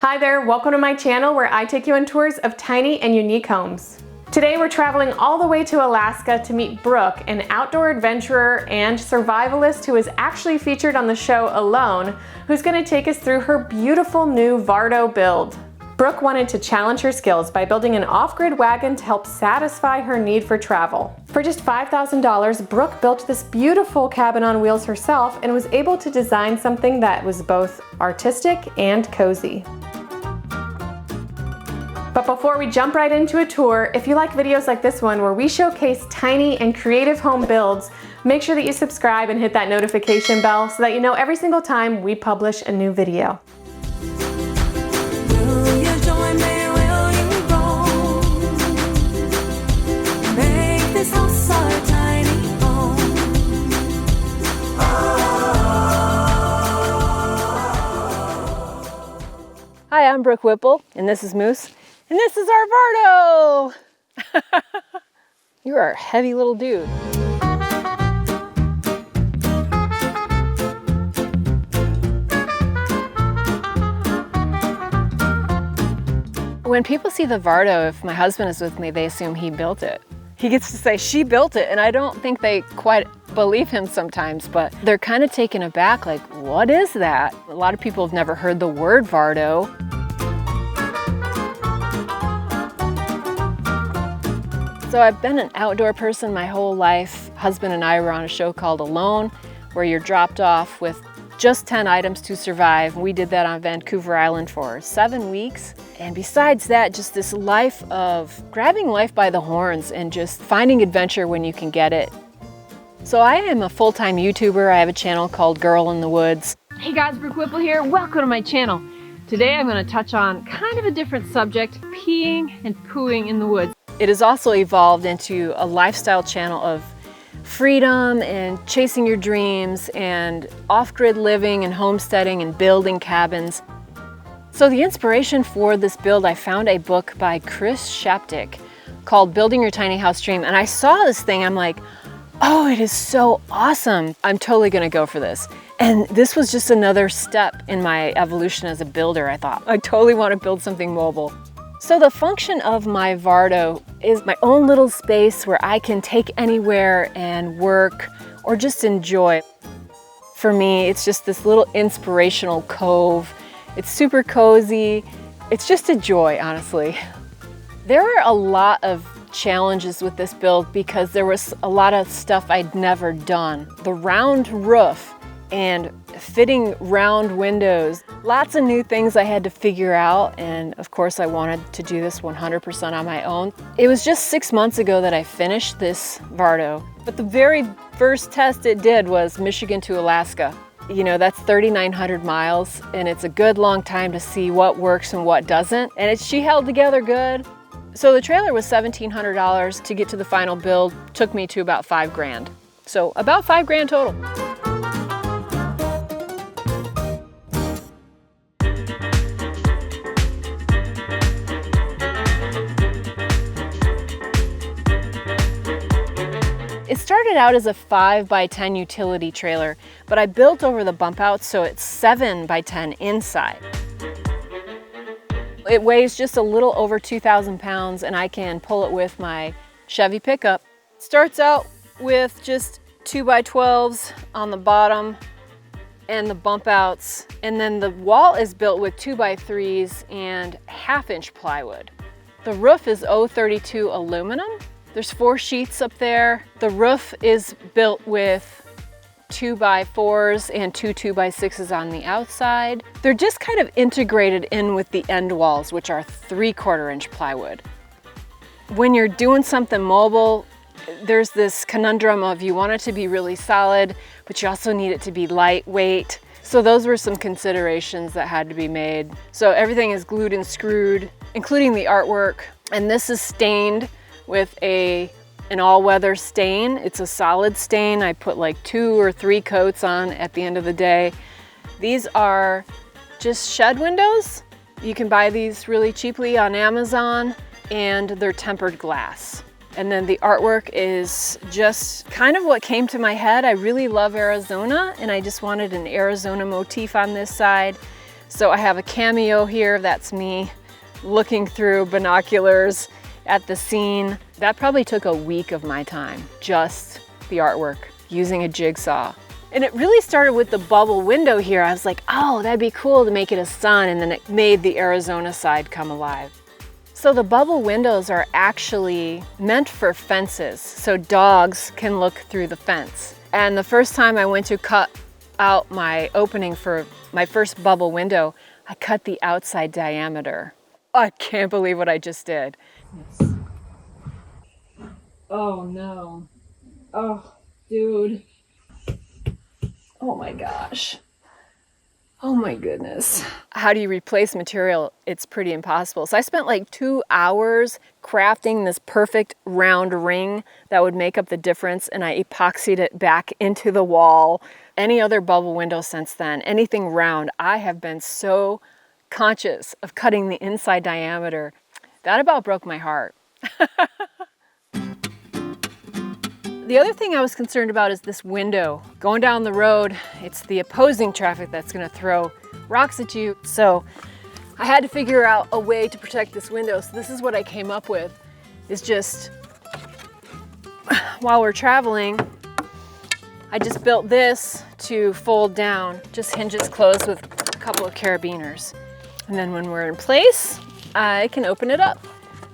Hi there, welcome to my channel where I take you on tours of tiny and unique homes. Today we're traveling all the way to Alaska to meet Brooke, an outdoor adventurer and survivalist who is actually featured on the show Alone, who's going to take us through her beautiful new VARDO build. Brooke wanted to challenge her skills by building an off-grid wagon to help satisfy her need for travel. For just $5,000, Brooke built this beautiful cabin on wheels herself and was able to design something that was both artistic and cozy. But before we jump right into a tour, if you like videos like this one where we showcase tiny and creative home builds, make sure that you subscribe and hit that notification bell so that you know every single time we publish a new video. Hi, I'm Brooke Whipple, and this is Moose, and this is our VARDO! You're a heavy little dude. When people see the VARDO, if my husband is with me, they assume he built it. He gets to say, she built it, and I don't think they quite believe him sometimes, but they're kind of taken aback, like, what is that? A lot of people have never heard the word VARDO. So I've been an outdoor person my whole life. Husband and I were on a show called Alone, where you're dropped off with just 10 items to survive. We did that on Vancouver Island for 7 weeks. And besides that, just this life of grabbing life by the horns and just finding adventure when you can get it. So I am a full-time YouTuber. I have a channel called Girl in the Woods. Hey guys, Brooke Whipple here. Welcome to my channel. Today I'm going to touch on kind of a different subject, peeing and pooing in the woods. It has also evolved into a lifestyle channel of freedom and chasing your dreams and off-grid living and homesteading and building cabins. So the inspiration for this build, I found a book by Chris Shaptic called Building Your Tiny House Dream, and I saw this thing, I'm like, oh, it is so awesome. I'm totally gonna go for this. And this was just another step in my evolution as a builder. I thought, I totally want to build something mobile. So the function of my VARDO is my own little space where I can take anywhere and work or just enjoy. For me, it's just this little inspirational cove. It's super cozy. It's just a joy, honestly. There were a lot of challenges with this build because there was a lot of stuff I'd never done. The round roof and fitting round windows. Lots of new things I had to figure out, and of course I wanted to do this 100% on my own. It was just 6 months ago that I finished this VARDO, but the very first test it did was Michigan to Alaska. You know, that's 3,900 miles, and it's a good long time to see what works and what doesn't, and she held together good. So the trailer was $1,700 to get to the final build, took me to about $5 grand. So about $5 grand total. It started out as a 5x10 utility trailer, but I built over the bump outs so it's 7x10 inside. It weighs just a little over 2,000 pounds and I can pull it with my Chevy pickup. Starts out with just 2x12s on the bottom and the bump outs, and then the wall is built with 2x3s and 1/2-inch plywood. The roof is 032 aluminum. There's 4 sheets up there. The roof is built with 2x4s and 2 2x6s on the outside. They're just kind of integrated in with the end walls, which are 3/4-inch plywood. When you're doing something mobile, there's this conundrum of you want it to be really solid, but you also need it to be lightweight. So those were some considerations that had to be made. So everything is glued and screwed, including the artwork. And this is stained with an all-weather stain. It's a solid stain. I put like 2 or 3 coats on at the end of the day. These are just shed windows. You can buy these really cheaply on Amazon, and they're tempered glass. And then the artwork is just kind of what came to my head. I really love Arizona, and I just wanted an Arizona motif on this side. So I have a cameo here, that's me looking through binoculars at the scene. That probably took a week of my time, just the artwork, using a jigsaw. And it really started with the bubble window here. I was like, oh, that'd be cool to make it a sun, and then it made the Arizona side come alive. So the bubble windows are actually meant for fences, so dogs can look through the fence. And the first time I went to cut out my opening for my first bubble window, I cut the outside diameter. I can't believe what I just did. Yes. Oh no. Oh, dude. Oh my gosh. Oh my goodness. How do you replace material? It's pretty impossible. So I spent like 2 hours crafting this perfect round ring that would make up the difference, and I epoxied it back into the wall. Any other bubble window since then, anything round, I have been so conscious of cutting the inside diameter. That about broke my heart. The other thing I was concerned about is this window. Going down the road, it's the opposing traffic that's gonna throw rocks at you. So I had to figure out a way to protect this window. So this is what I came up with, is just, while we're traveling, I just built this to fold down, just hinges closed with a couple of carabiners. And then when we're in place, I can open it up.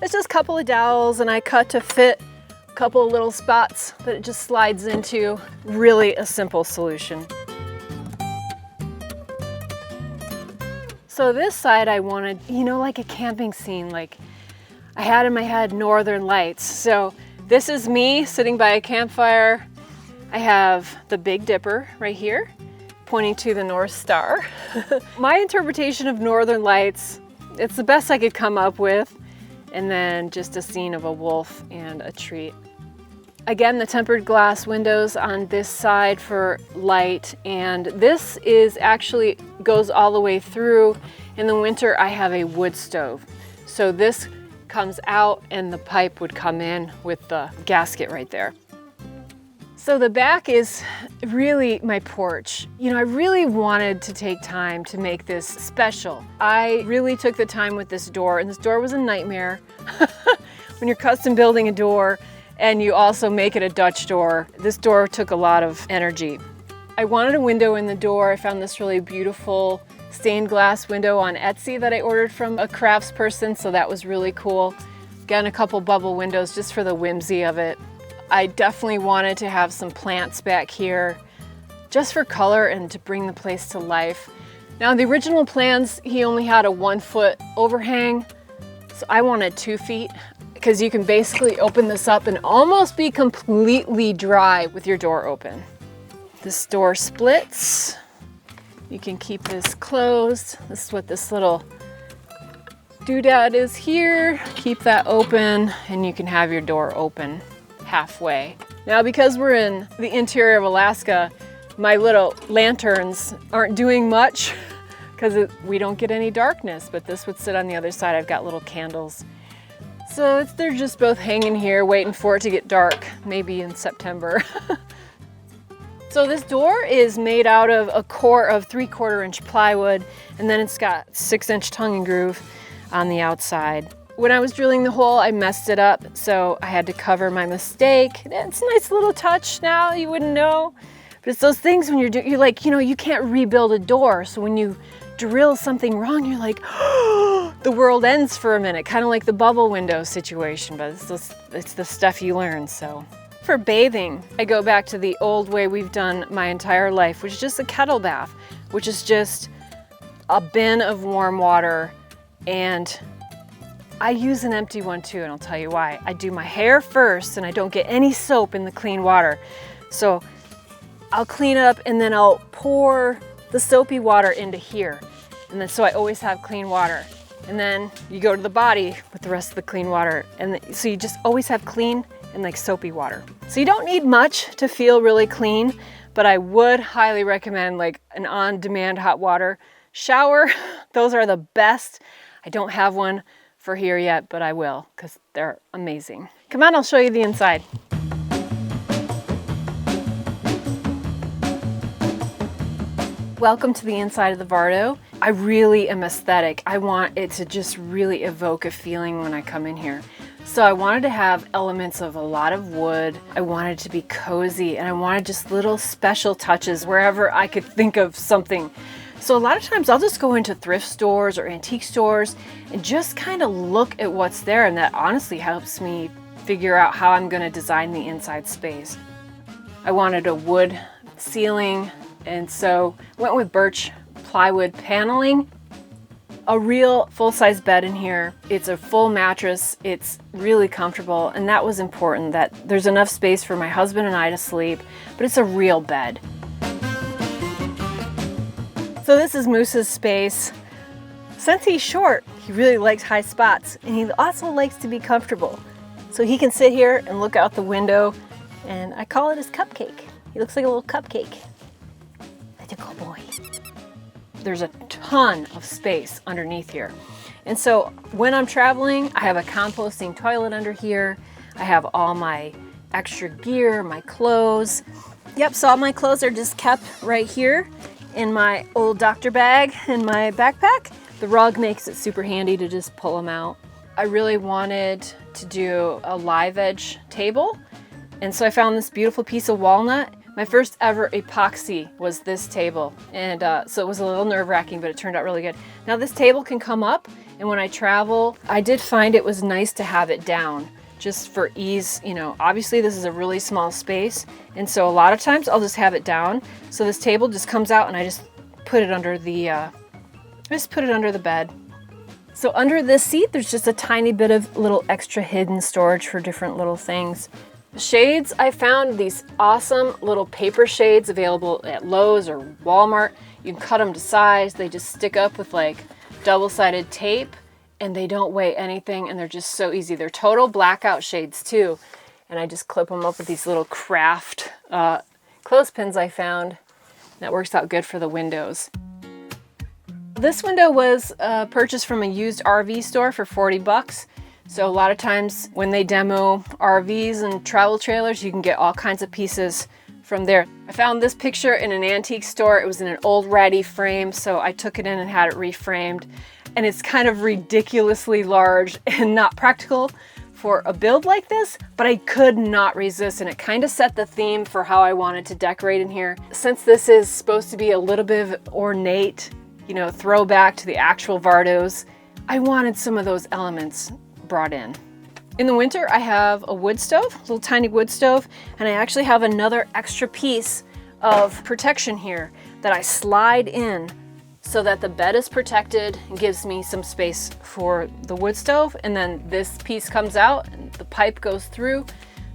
It's just a couple of dowels, and I cut to fit couple of little spots that it just slides into. Really a simple solution. So this side I wanted, you know, like a camping scene, like I had in my head Northern Lights. So this is me sitting by a campfire. I have the Big Dipper right here, pointing to the North Star. My interpretation of Northern Lights, it's the best I could come up with. And then just a scene of a wolf and a tree. Again, the tempered glass windows on this side for light, and this is actually goes all the way through. In the winter, I have a wood stove. So this comes out and the pipe would come in with the gasket right there. So the back is really my porch. You know, I really wanted to take time to make this special. I really took the time with this door, and this door was a nightmare. When you're custom building a door and you also make it a Dutch door, this door took a lot of energy. I wanted a window in the door. I found this really beautiful stained glass window on Etsy that I ordered from a craftsperson, so that was really cool. Again, a couple bubble windows just for the whimsy of it. I definitely wanted to have some plants back here just for color and to bring the place to life. Now, the original plans, he only had a 1 foot overhang, so I wanted 2 feet, because you can basically open this up and almost be completely dry with your door open. This door splits. You can keep this closed. This is what this little doodad is here. Keep that open and you can have your door open halfway. Now, because we're in the interior of Alaska, my little lanterns aren't doing much because we don't get any darkness, but this would sit on the other side. I've got little candles. So they're just both hanging here waiting for it to get dark, maybe in September. So this door is made out of a core of 3/4 inch plywood, and then it's got 6-inch tongue and groove on the outside. When I was drilling the hole, I messed it up, so I had to cover my mistake. It's a nice little touch now, you wouldn't know. But it's those things when you're like, you know, you can't rebuild a door, so when you drill something wrong, you're like, oh, the world ends for a minute, kind of like the bubble window situation, but it's the stuff you learn, so. For bathing, I go back to the old way we've done my entire life, which is just a kettle bath, which is just a bin of warm water, and I use an empty one too, and I'll tell you why. I do my hair first, and I don't get any soap in the clean water. So I'll clean up, and then I'll pour the soapy water into here. And then, so I always have clean water. And then you go to the body with the rest of the clean water. And so you just always have clean and like soapy water. So you don't need much to feel really clean, but I would highly recommend like an on-demand hot water shower. Those are the best. I don't have one for here yet, but I will, because they're amazing. Come on, I'll show you the inside. Welcome to the inside of the VARDO. I really am aesthetic. I want it to just really evoke a feeling when I come in here. So I wanted to have elements of a lot of wood. I wanted it to be cozy, and I wanted just little special touches wherever I could think of something. So a lot of times I'll just go into thrift stores or antique stores and just kind of look at what's there, and that honestly helps me figure out how I'm going to design the inside space. I wanted a wood ceiling, and so went with birch plywood paneling. A real full-size bed in here. It's a full mattress. It's really comfortable, and that was important, that there's enough space for my husband and I to sleep, but it's a real bed. So this is Moose's space. Since he's short, he really likes high spots, and he also likes to be comfortable. So he can sit here and look out the window, and I call it his cupcake. He looks like a little cupcake. That's a good boy. There's a ton of space underneath here. And so when I'm traveling, I have a composting toilet under here. I have all my extra gear, my clothes. Yep, so all my clothes are just kept right here in my old doctor bag in my backpack. The rug makes it super handy to just pull them out. I really wanted to do a live edge table, and so I found this beautiful piece of walnut. My first ever epoxy was this table, and so it was a little nerve-wracking, but it turned out really good. Now this table can come up, and when I travel, I did find it was nice to have it down, just for ease. You know, obviously this is a really small space, and so a lot of times I'll just have it down. So this table just comes out, and I just put it under the bed. So under this seat, there's just a tiny bit of little extra hidden storage for different little things. Shades, I found these awesome little paper shades available at Lowe's or Walmart. You can cut them to size. They just stick up with like double-sided tape, and they don't weigh anything, and they're just so easy. They're total blackout shades too, and I just clip them up with these little craft clothespins I found. That works out good for the windows. This window was purchased from a used RV store for 40 bucks. So a lot of times when they demo RVs and travel trailers, you can get all kinds of pieces from there. I found this picture in an antique store. It was in an old ratty frame, so I took it in and had it reframed. And it's kind of ridiculously large and not practical for a build like this, but I could not resist, and it kind of set the theme for how I wanted to decorate in here. Since this is supposed to be a little bit of ornate, you know, throwback to the actual VARDOs, I wanted some of those elements brought in. In the winter, I have a wood stove, a little tiny wood stove, and I actually have another extra piece of protection here that I slide in so that the bed is protected and gives me some space for the wood stove. And then this piece comes out and the pipe goes through.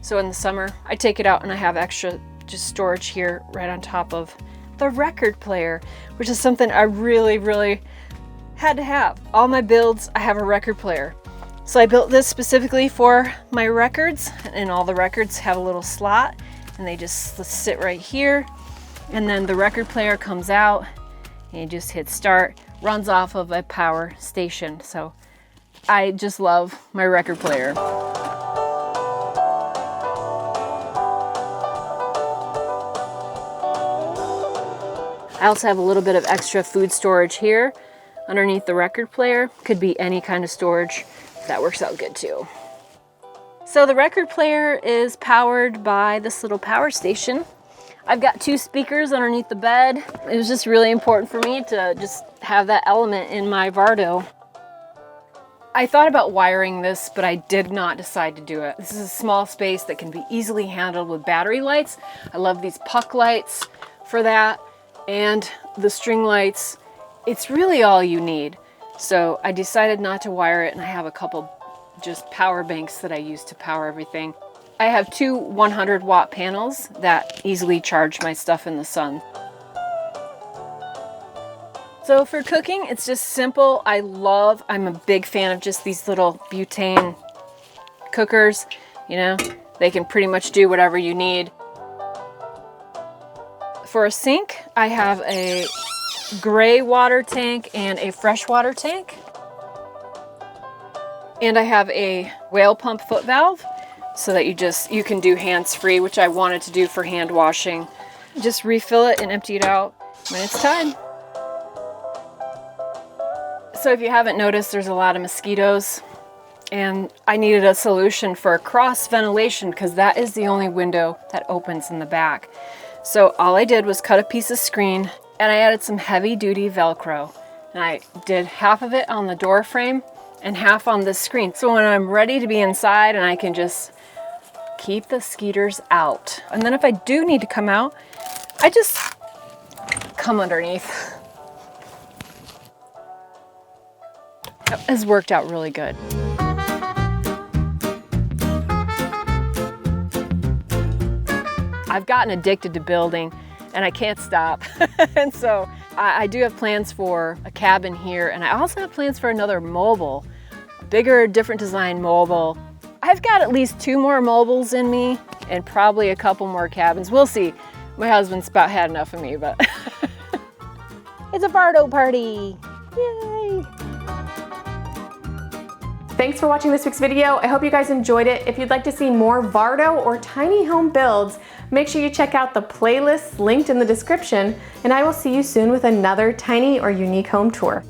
So in the summer, I take it out and I have extra just storage here right on top of the record player, which is something I really, really had to have. All my builds, I have a record player. So I built this specifically for my records, and all the records have a little slot, and they just sit right here. And then the record player comes out, and you just hit start, runs off of a power station. So I just love my record player. I also have a little bit of extra food storage here underneath the record player. Could be any kind of storage. That works out good too. So the record player is powered by this little power station. I've got 2 speakers underneath the bed. It was just really important for me to just have that element in my VARDO. I thought about wiring this, but I did not decide to do it. This is a small space that can be easily handled with battery lights. I love these puck lights for that, and the string lights. It's really all you need. So I decided not to wire it, and I have a couple just power banks that I use to power everything. I have 2 100-watt panels that easily charge my stuff in the sun. So for cooking, it's just simple. I'm a big fan of just these little butane cookers. You know, they can pretty much do whatever you need. For a sink, I have a gray water tank and a freshwater tank. And I have a whale pump foot valve so that you can do hands-free, which I wanted to do for hand washing. Just refill it and empty it out. when it's time. So if you haven't noticed, there's a lot of mosquitoes, and I needed a solution for cross ventilation because that is the only window that opens in the back. So all I did was cut a piece of screen and I added some heavy duty Velcro. And I did half of it on the door frame and half on the screen. So when I'm ready to be inside and I can just keep the skeeters out. And then if I do need to come out, I just come underneath. That has worked out really good. I've gotten addicted to building and I can't stop. And so I do have plans for a cabin here, and I also have plans for another mobile, a bigger, different design mobile. I've got at least 2 more mobiles in me and probably a couple more cabins. We'll see. My husband's about had enough of me, but it's a VARDO party. Yay! Thanks for watching this week's video. I hope you guys enjoyed it. If you'd like to see more VARDO or tiny home builds, make sure you check out the playlists linked in the description, and I will see you soon with another tiny or unique home tour.